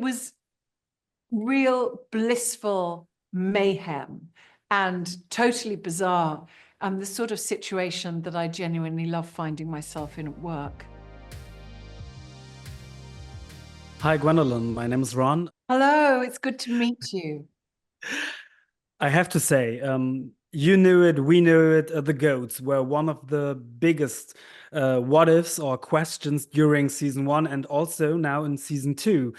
was real blissful mayhem and totally bizarre, and the sort of situation that I genuinely love finding myself in at work. Hi, Gwendoline. My name is Ron. Hello, it's good to meet you. I have to say, you knew it, we knew it. The goats were one of the biggest what ifs or questions during season 1 and also now in season 2.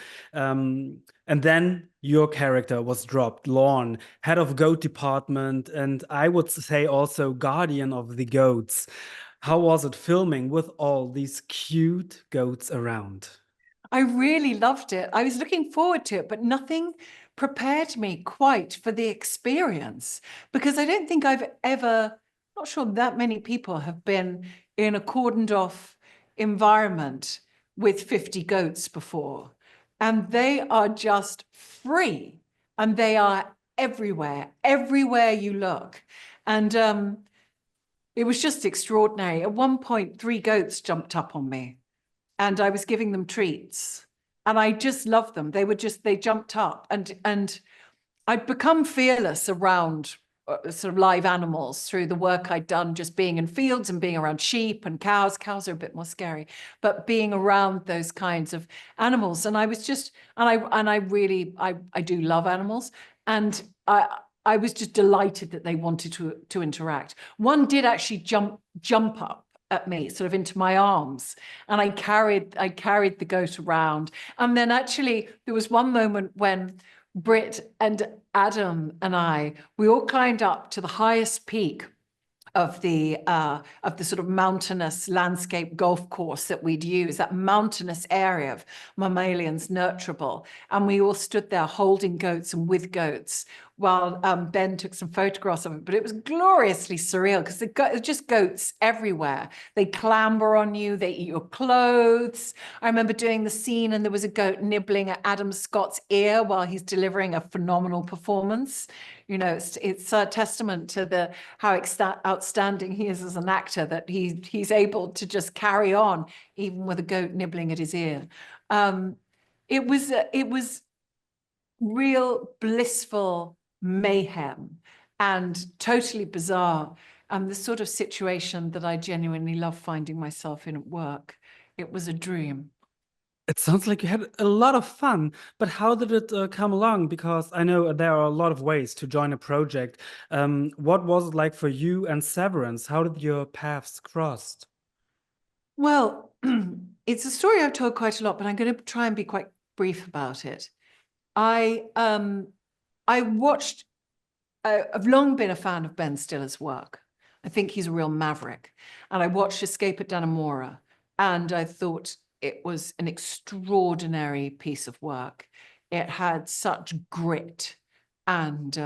And then your character was dropped, Lorne, head of goat department, and I would say also guardian of the goats. How was it filming with all these cute goats around? I really loved it. I was looking forward to it, but nothing prepared me quite for the experience, because I don't think I've ever, not sure that many people have been in a cordoned off environment with 50 goats before. And they are just free, and they are everywhere you look. And it was just extraordinary. At one point, 3 goats jumped up on me, and I was giving them treats, and I just loved them. They jumped up, and I'd become fearless around sort of live animals through the work I'd done, just being in fields and being around sheep and cows. Cows are a bit more scary, but being around those kinds of animals. And I was just, and I really do love animals. And I was just delighted that they wanted to interact. One did actually jump up at me, sort of into my arms, and I carried the goat around. And then actually there was one moment when Britt and Adam and we all climbed up to the highest peak of the sort of mountainous landscape golf course that we'd use, that mountainous area of mammalians nurturable. And we all stood there holding goats and with goats while Ben took some photographs of it. But it was gloriously surreal because there's just goats everywhere. They clamber on you, they eat your clothes. I remember doing the scene and there was a goat nibbling at Adam Scott's ear while he's delivering a phenomenal performance. You know, it's a testament to how outstanding he is as an actor, that he's able to just carry on even with a goat nibbling at his ear. It was real blissful mayhem and totally bizarre, and the sort of situation that I genuinely love finding myself in at work. It was a dream. It sounds like you had a lot of fun, but how did it come along? Because I know there are a lot of ways to join a project. What was it like for you and Severance? How did your paths cross? Well, it's a story I've told quite a lot, but I'm going to try and be quite brief about it. I've long been a fan of Ben Stiller's work. I think he's a real maverick. And I watched Escape at Dannemora, and I thought it was an extraordinary piece of work. It had such grit and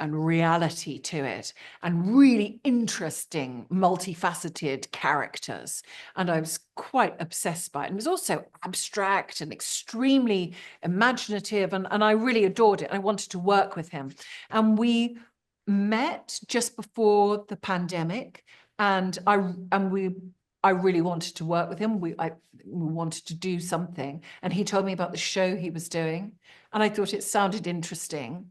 reality to it, and really interesting, multifaceted characters. And I was quite obsessed by it. And it was also abstract and extremely imaginative, and I really adored it. I wanted to work with him. And we met just before the pandemic, and I really wanted to work with him. We wanted to do something, and he told me about the show he was doing, and I thought it sounded interesting,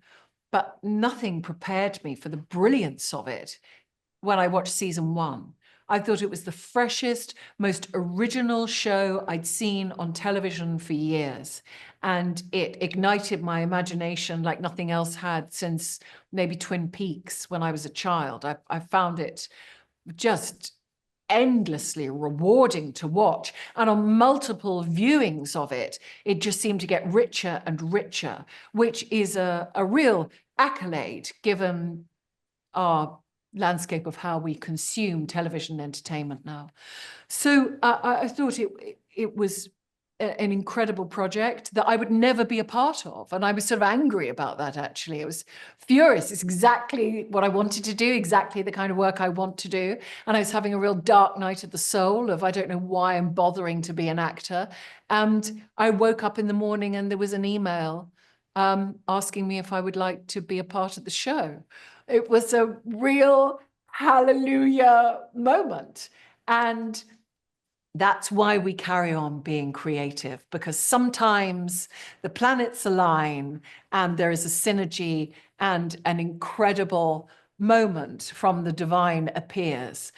but nothing prepared me for the brilliance of it. When I watched season 1, I thought it was the freshest, most original show I'd seen on television for years, and it ignited my imagination like nothing else had since maybe Twin Peaks when I was a child. I found it just endlessly rewarding to watch, and on multiple viewings of it, it just seemed to get richer and richer, which is a real accolade given our landscape of how we consume television entertainment now. So I thought it was an incredible project that I would never be a part of. And I was sort of angry about that, actually. I was furious. It's exactly what I wanted to do, exactly the kind of work I want to do. And I was having a real dark night of the soul of, I don't know why I'm bothering to be an actor. And I woke up in the morning and there was an email asking me if I would like to be a part of the show. It was a real hallelujah moment. And that's why we carry on being creative, because sometimes the planets align and there is a synergy and an incredible moment from the divine appears.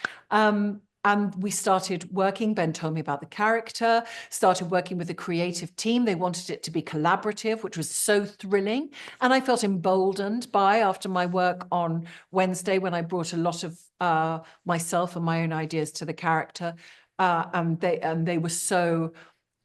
And we started working. Ben told me about the character, started working with the creative team. They wanted it to be collaborative, which was so thrilling. And I felt emboldened after my work on Wednesday, when I brought a lot of myself and my own ideas to the character. And they were so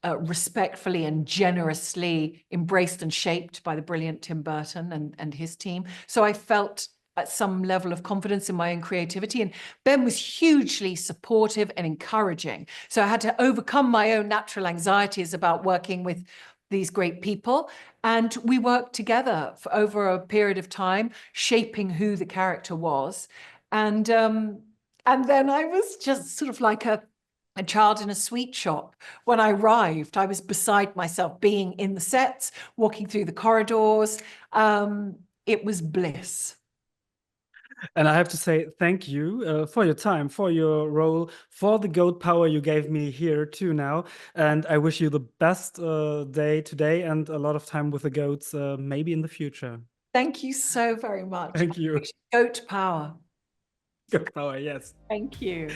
respectfully and generously embraced and shaped by the brilliant Tim Burton and his team. So I felt at some level of confidence in my own creativity. And Ben was hugely supportive and encouraging. So I had to overcome my own natural anxieties about working with these great people. And we worked together for over a period of time, shaping who the character was. And then I was just sort of like a child in a sweet shop. When I arrived, I was beside myself, being in the sets, walking through the corridors. It was bliss. And I have to say thank you for your time, for your role, for the goat power you gave me here too now. And I wish you the best day today and a lot of time with the goats, maybe in the future. Thank you so very much. Thank you. Goat power. Goat power, yes. Thank you.